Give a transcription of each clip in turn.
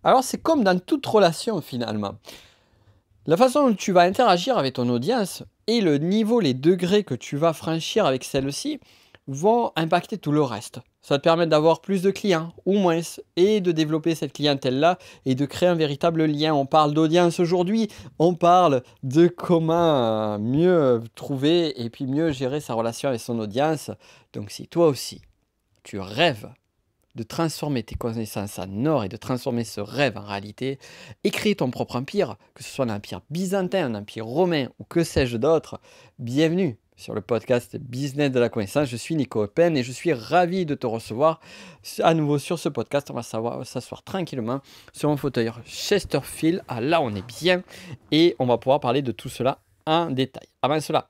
Alors, c'est comme dans toute relation finalement. La façon dont tu vas interagir avec ton audience et le niveau, les degrés que tu vas franchir avec celle-ci vont impacter tout le reste. Ça va te permettre d'avoir plus de clients ou moins et de développer cette clientèle-là et de créer un véritable lien. On parle d'audience aujourd'hui, on parle de comment mieux trouver et puis mieux gérer sa relation avec son audience. Donc si toi aussi, tu rêves de transformer tes connaissances en or et de transformer ce rêve en réalité et créer ton propre empire, que ce soit un empire byzantin, un empire romain ou que sais-je d'autre, bienvenue sur le podcast Business de la connaissance. Je suis Nico Eupen et je suis ravi de te recevoir à nouveau sur ce podcast. On va s'asseoir tranquillement sur mon fauteuil Chesterfield. Ah, là, on est bien et on va pouvoir parler de tout cela en détail. Avant cela,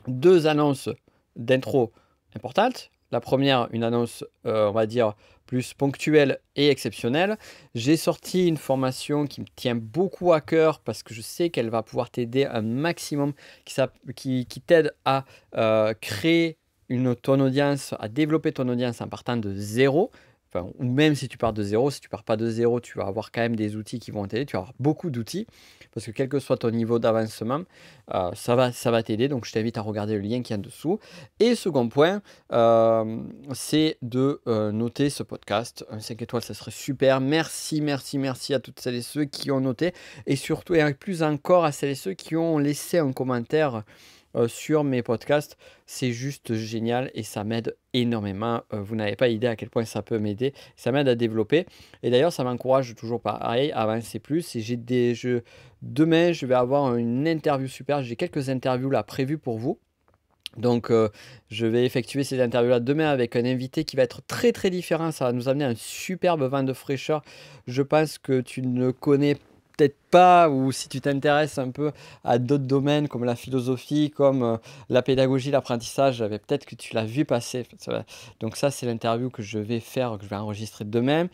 deux annonces d'intro importantes. La première, une annonce, on va dire, plus ponctuelle et exceptionnelle. J'ai sorti une formation qui me tient beaucoup à cœur parce que je sais qu'elle va pouvoir t'aider un maximum, qui t'aide à créer ton audience, à développer ton audience en partant de zéro. Enfin, ou même si tu pars de zéro, si tu pars pas de zéro, tu vas avoir quand même des outils qui vont t'aider. Tu vas avoir beaucoup d'outils parce que quel que soit ton niveau d'avancement, ça va t'aider. Donc, je t'invite à regarder le lien qui est en dessous. Et second point, c'est de noter ce podcast. Un 5 étoiles, ça serait super. Merci, merci, merci à toutes celles et ceux qui ont noté. Et surtout, et plus encore, à celles et ceux qui ont laissé un commentaire sur mes podcasts. C'est juste génial et ça m'aide énormément. Vous n'avez pas idée à quel point ça peut m'aider. Ça m'aide à développer. Et d'ailleurs, ça m'encourage toujours pareil à avancer plus. Et demain, je vais avoir une interview super. J'ai quelques interviews là prévues pour vous. Donc, je vais effectuer ces interviews-là demain avec un invité qui va être très très différent. Ça va nous amener un superbe vent de fraîcheur. Je pense que tu ne connais peut-être pas, ou si tu t'intéresses un peu à d'autres domaines comme la philosophie, comme la pédagogie, l'apprentissage, peut-être que tu l'as vu passer. Donc ça, c'est l'interview que je vais faire, que je vais enregistrer demain.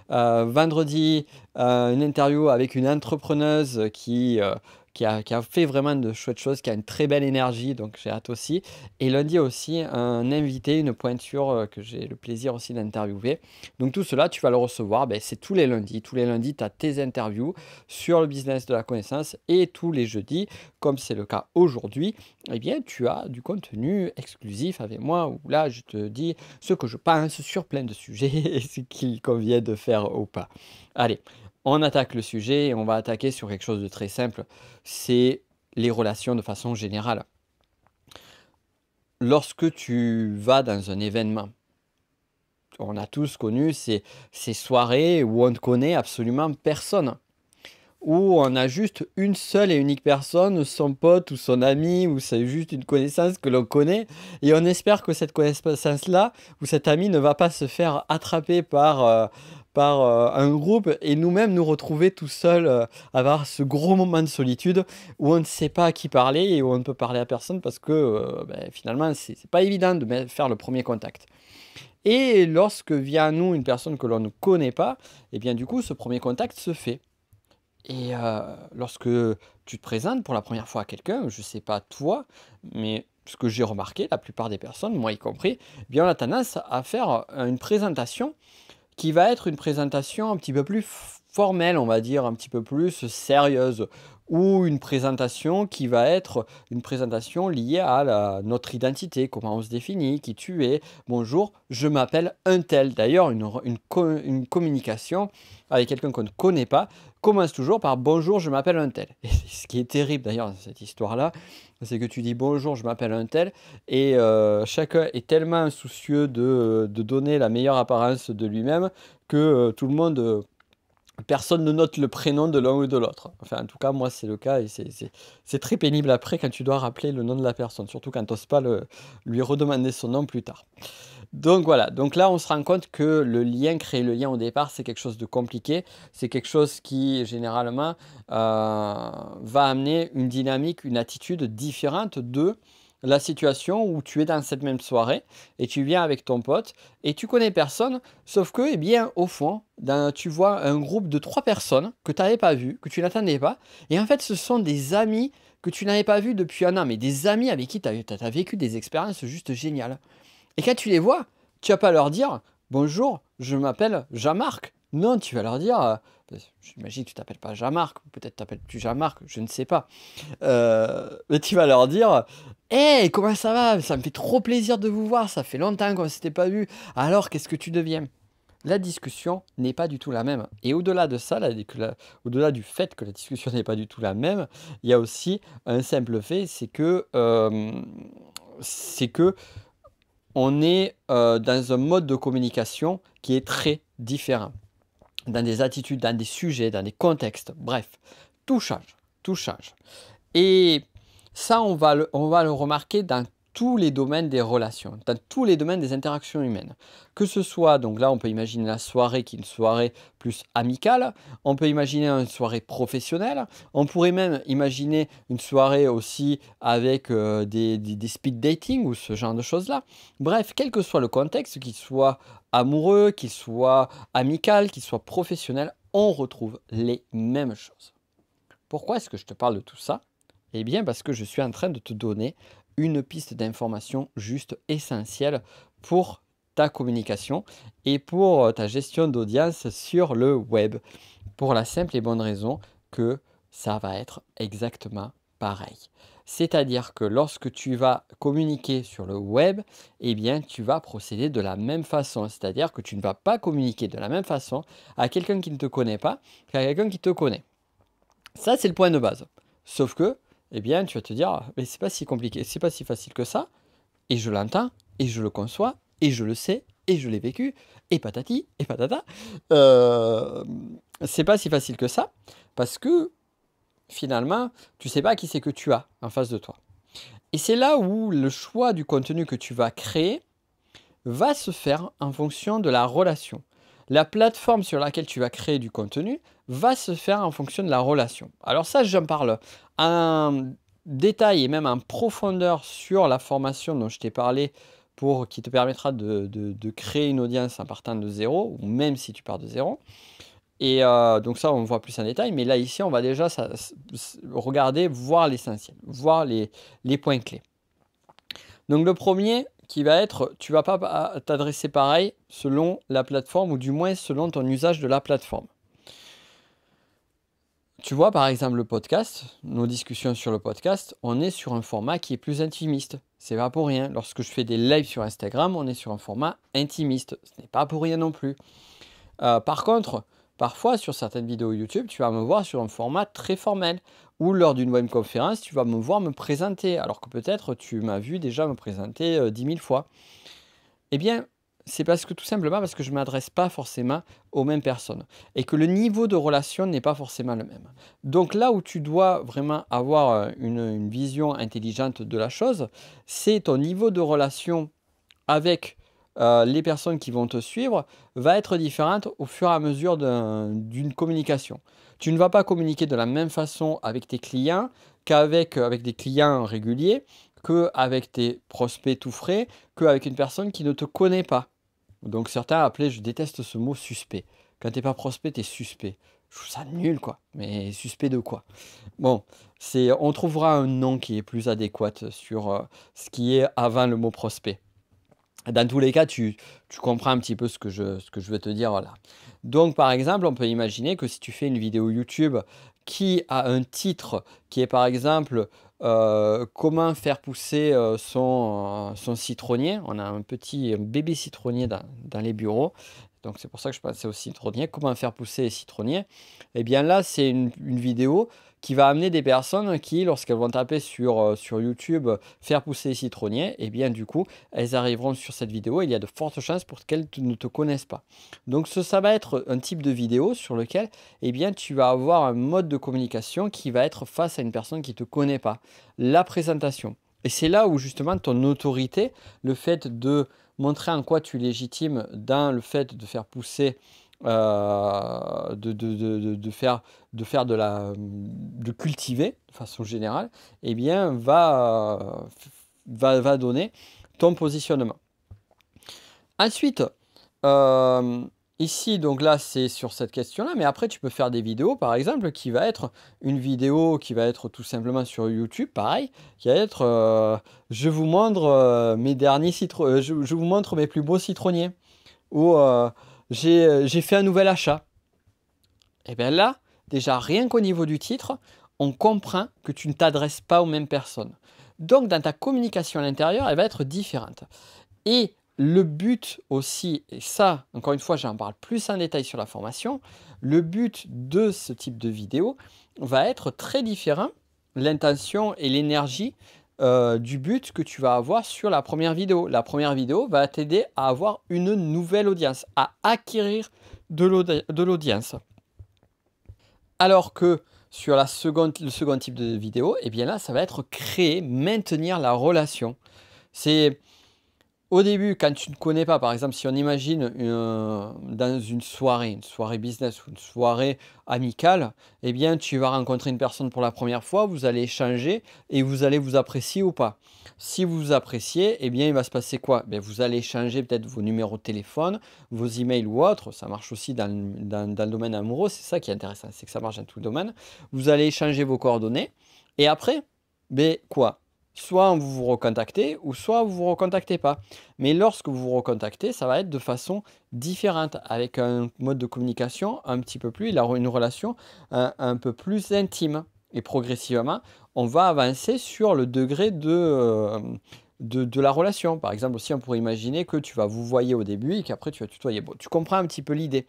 Vendredi, une interview avec une entrepreneuse qui a fait vraiment de chouettes choses, qui a une très belle énergie, donc j'ai hâte aussi. Et lundi aussi, un invité, une pointure que j'ai le plaisir aussi d'interviewer. Donc tout cela, tu vas le recevoir, c'est tous les lundis. Tous les lundis, tu as tes interviews sur le business de la connaissance. Et tous les jeudis, comme c'est le cas aujourd'hui, eh bien, tu as du contenu exclusif avec moi, où là, je te dis ce que je pense sur plein de sujets et ce qu'il convient de faire ou pas. Allez, on attaque le sujet et on va attaquer sur quelque chose de très simple, c'est les relations de façon générale. Lorsque tu vas dans un événement, on a tous connu ces soirées où on ne connaît absolument personne, où on a juste une seule et unique personne, son pote ou son ami, ou c'est juste une connaissance que l'on connaît, et on espère que cette connaissance-là, ou cet ami ne va pas se faire attraper par un groupe et nous-mêmes nous retrouver tout seuls, avoir ce gros moment de solitude où on ne sait pas à qui parler et où on ne peut parler à personne parce que finalement c'est pas évident de faire le premier contact. Et lorsque vient à nous une personne que l'on ne connaît pas, et bien du coup ce premier contact se fait. Et lorsque tu te présentes pour la première fois à quelqu'un, je ne sais pas toi, mais ce que j'ai remarqué, la plupart des personnes, moi y compris, eh bien on a tendance à faire une présentation qui va être une présentation un petit peu plus formelle, on va dire, un petit peu plus sérieuse, ou une présentation qui va être une présentation liée à notre identité, comment on se définit, qui tu es. Bonjour, je m'appelle un tel. D'ailleurs, une communication avec quelqu'un qu'on ne connaît pas commence toujours par bonjour, je m'appelle un tel. Et ce qui est terrible d'ailleurs dans cette histoire-là, c'est que tu dis bonjour, je m'appelle un tel, et chacun est tellement soucieux de donner la meilleure apparence de lui-même que tout le monde, personne ne note le prénom de l'un ou de l'autre. Enfin, en tout cas, moi, c'est le cas et c'est très pénible après quand tu dois rappeler le nom de la personne, surtout quand tu n'oses pas lui redemander son nom plus tard. Donc voilà, donc là on se rend compte que créer le lien au départ, c'est quelque chose de compliqué, c'est quelque chose qui généralement va amener une dynamique, une attitude différente de la situation où tu es dans cette même soirée et tu viens avec ton pote et tu connais personne, sauf que, eh bien, au fond, tu vois un groupe de 3 personnes que tu n'avais pas vu, que tu n'attendais pas, et en fait ce sont des amis que tu n'avais pas vus depuis un an, mais des amis avec qui tu as vécu des expériences juste géniales. Et quand tu les vois, tu vas pas leur dire « Bonjour, je m'appelle Jean-Marc ». Non, tu vas leur dire, j'imagine que tu t'appelles pas Jean-Marc, ou peut-être t'appelles-tu Jean-Marc, je ne sais pas. Mais tu vas leur dire: «Hey, comment ça va? Ça me fait trop plaisir de vous voir, ça fait longtemps qu'on ne s'était pas vu. Alors, qu'est-ce que tu deviens?» La discussion n'est pas du tout la même. Et au-delà de ça, au-delà du fait que la discussion n'est pas du tout la même, il y a aussi un simple fait, c'est que on est dans un mode de communication qui est très différent. Dans des attitudes, dans des sujets, dans des contextes, bref, tout change, tout change. Et ça, on va le remarquer dans tous les domaines des relations, dans tous les domaines des interactions humaines. Que ce soit, donc là, on peut imaginer la soirée qui est une soirée plus amicale, on peut imaginer une soirée professionnelle, on pourrait même imaginer une soirée aussi avec des speed dating ou ce genre de choses-là. Bref, quel que soit le contexte, qu'il soit amoureux, qu'il soit amical, qu'il soit professionnel, on retrouve les mêmes choses. Pourquoi est-ce que je te parle de tout ça? Eh bien, parce que je suis en train de te donner une piste d'information juste essentielle pour ta communication et pour ta gestion d'audience sur le web. Pour la simple et bonne raison que ça va être exactement pareil. C'est-à-dire que lorsque tu vas communiquer sur le web, eh bien, tu vas procéder de la même façon. C'est-à-dire que tu ne vas pas communiquer de la même façon à quelqu'un qui ne te connaît pas qu'à quelqu'un qui te connaît. Ça, c'est le point de base. Sauf que, eh bien, tu vas te dire: «Ah, mais c'est pas si compliqué, c'est pas si facile que ça, et je l'entends, et je le conçois, et je le sais, et je l'ai vécu, et patati, et patata.» C'est pas si facile que ça, parce que finalement, tu sais pas qui c'est que tu as en face de toi. Et c'est là où le choix du contenu que tu vas créer va se faire en fonction de la relation. La plateforme sur laquelle tu vas créer du contenu va se faire en fonction de la relation. Alors ça, j'en parle en détail et même en profondeur sur la formation dont je t'ai parlé qui te permettra de créer une audience en partant de zéro, ou même si tu pars de zéro. Et donc ça, on voit plus en détail. Mais là, ici, on va déjà regarder, voir l'essentiel, voir les points clés. Donc le premier qui va être, tu vas pas t'adresser pareil selon la plateforme, ou du moins selon ton usage de la plateforme. Tu vois, par exemple, le podcast, nos discussions sur le podcast, on est sur un format qui est plus intimiste. C'est pas pour rien. Lorsque je fais des lives sur Instagram, on est sur un format intimiste. Ce n'est pas pour rien non plus. Par contre, parfois sur certaines vidéos YouTube, tu vas me voir sur un format très formel. Ou lors d'une webconférence, tu vas me voir me présenter, alors que peut-être tu m'as vu déjà me présenter 10 000 fois. Eh bien, c'est tout simplement parce que je ne m'adresse pas forcément aux mêmes personnes et que le niveau de relation n'est pas forcément le même. Donc là où tu dois vraiment avoir une vision intelligente de la chose, c'est ton niveau de relation avec les personnes qui vont te suivre va être différente au fur et à mesure d'une communication. Tu ne vas pas communiquer de la même façon avec tes clients avec des clients réguliers, qu'avec tes prospects tout frais, qu'avec une personne qui ne te connaît pas. Donc certains appelaient, je déteste ce mot, suspect. Quand t'es pas prospect, t'es suspect. Je trouve ça nul, quoi. Mais suspect de quoi? Bon, on trouvera un nom qui est plus adéquat sur ce qui est avant le mot prospect. Dans tous les cas, tu comprends un petit peu ce que je veux te dire là. Donc, par exemple, on peut imaginer que si tu fais une vidéo YouTube qui a un titre qui est, par exemple, comment faire pousser son citronnier. On a un bébé citronnier dans les bureaux. Donc, c'est pour ça que je pensais au citronnier. Comment faire pousser les citronniers? Eh bien là, c'est une vidéo qui va amener des personnes qui, lorsqu'elles vont taper sur YouTube faire pousser les citronniers, eh bien du coup, elles arriveront sur cette vidéo. Il y a de fortes chances pour qu'elles ne te connaissent pas. Donc ça va être un type de vidéo sur lequel eh bien, tu vas avoir un mode de communication qui va être face à une personne qui ne te connaît pas. La présentation. Et c'est là où justement ton autorité, le fait de montrer en quoi tu es légitime dans le fait de faire pousser de cultiver de façon générale, eh bien, va donner ton positionnement. Ensuite, ici, donc là, c'est sur cette question-là, mais après, tu peux faire des vidéos, par exemple, qui va être une vidéo qui va être tout simplement sur YouTube, pareil, qui va être je vous montre mes derniers je vous montre mes plus beaux citronniers. Ou j'ai fait un nouvel achat. Et bien là, déjà, rien qu'au niveau du titre, on comprend que tu ne t'adresses pas aux mêmes personnes. Donc, dans ta communication à l'intérieur, elle va être différente. Et le but aussi, et ça, encore une fois, j'en parle plus en détail sur la formation, le but de ce type de vidéo va être très différent, l'intention et l'énergie du but que tu vas avoir sur la première vidéo. La première vidéo va t'aider à avoir une nouvelle audience, à acquérir de l'audience. Alors que sur le second type de vidéo, eh bien là, ça va être créer, maintenir la relation. C'est au début, quand tu ne connais pas, par exemple, si on imagine dans une soirée business ou une soirée amicale, eh bien, tu vas rencontrer une personne pour la première fois, vous allez échanger et vous allez vous apprécier ou pas. Si vous vous appréciez, eh bien, il va se passer quoi? Ben, vous allez échanger peut-être vos numéros de téléphone, vos emails ou autres. Ça marche aussi dans le domaine amoureux, c'est ça qui est intéressant, c'est que ça marche dans tout le domaine. Vous allez échanger vos coordonnées et après, ben, quoi? Soit vous vous recontactez ou soit vous vous recontactez pas. Mais lorsque vous vous recontactez, ça va être de façon différente, avec un mode de communication un petit peu plus, une relation un peu plus intime. Et progressivement, on va avancer sur le degré de la relation. Par exemple, aussi, on pourrait imaginer que tu vas vous voyer au début et qu'après tu vas tutoyer. Bon, tu comprends un petit peu l'idée.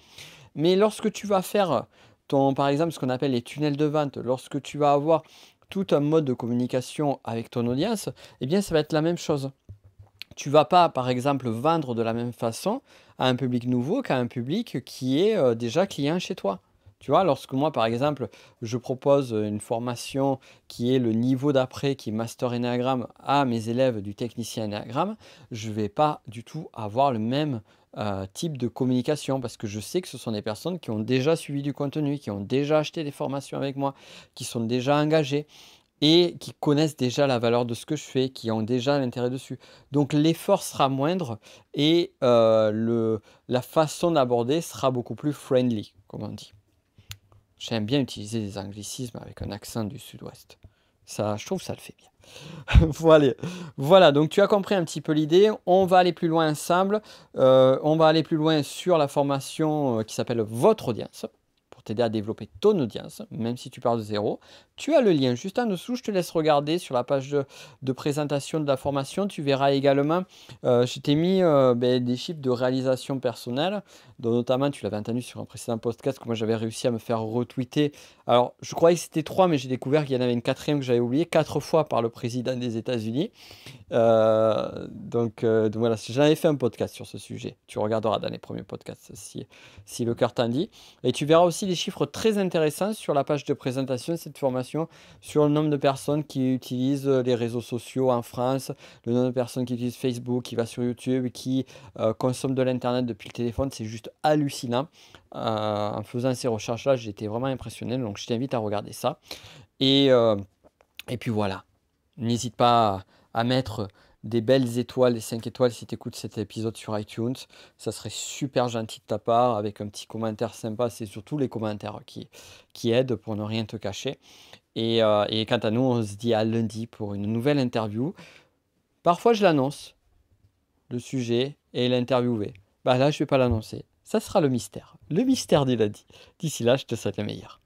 Mais lorsque tu vas faire par exemple, ce qu'on appelle les tunnels de vente, lorsque tu vas avoir tout un mode de communication avec ton audience, eh bien, ça va être la même chose. Tu vas pas, par exemple, vendre de la même façon à un public nouveau qu'à un public qui est déjà client chez toi. Tu vois, lorsque moi, par exemple, je propose une formation qui est le niveau d'après, qui est Master Enneagram, à mes élèves du technicien Enneagram, je ne vais pas du tout avoir le même type de communication parce que je sais que ce sont des personnes qui ont déjà suivi du contenu, qui ont déjà acheté des formations avec moi, qui sont déjà engagées et qui connaissent déjà la valeur de ce que je fais, qui ont déjà l'intérêt dessus. Donc l'effort sera moindre et la façon d'aborder sera beaucoup plus friendly, comme on dit. J'aime bien utiliser des anglicismes avec un accent du sud-ouest. Ça, je trouve que ça le fait bien. Voilà. Voilà, donc tu as compris un petit peu l'idée. On va aller plus loin ensemble. On va aller plus loin sur la formation qui s'appelle Votre audience, pour t'aider à développer ton audience, même si tu pars de zéro. Tu as le lien juste en dessous, je te laisse regarder sur la page de présentation de la formation. Tu verras également, je t'ai mis des chiffres de réalisation personnelle, dont notamment, tu l'avais entendu sur un précédent podcast, que moi j'avais réussi à me faire retweeter. Alors, je croyais que c'était 3, mais j'ai découvert qu'il y en avait une quatrième que j'avais oublié, 4 fois par le président des États-Unis. Donc voilà, j'en avais fait un podcast sur ce sujet. Tu regarderas dans les premiers podcasts si le cœur t'en dit. Et tu verras aussi des chiffres très intéressants sur la page de présentation de cette formation, sur le nombre de personnes qui utilisent les réseaux sociaux en France, le nombre de personnes qui utilisent Facebook, qui va sur YouTube, qui consomment de l'Internet depuis le téléphone. C'est juste hallucinant. En faisant ces recherches-là, j'étais vraiment impressionné. Donc je t'invite à regarder ça. Et puis voilà. N'hésite pas à mettre des belles étoiles, des 5 étoiles si tu écoutes cet épisode sur iTunes. Ça serait super gentil de ta part, avec un petit commentaire sympa. C'est surtout les commentaires qui aident pour ne rien te cacher. Et quant à nous, on se dit à lundi pour une nouvelle interview. Parfois, je l'annonce, le sujet et l'interviewé. Bah là, je ne vais pas l'annoncer. Ça sera le mystère du lundi. D'ici là, je te souhaite le meilleur.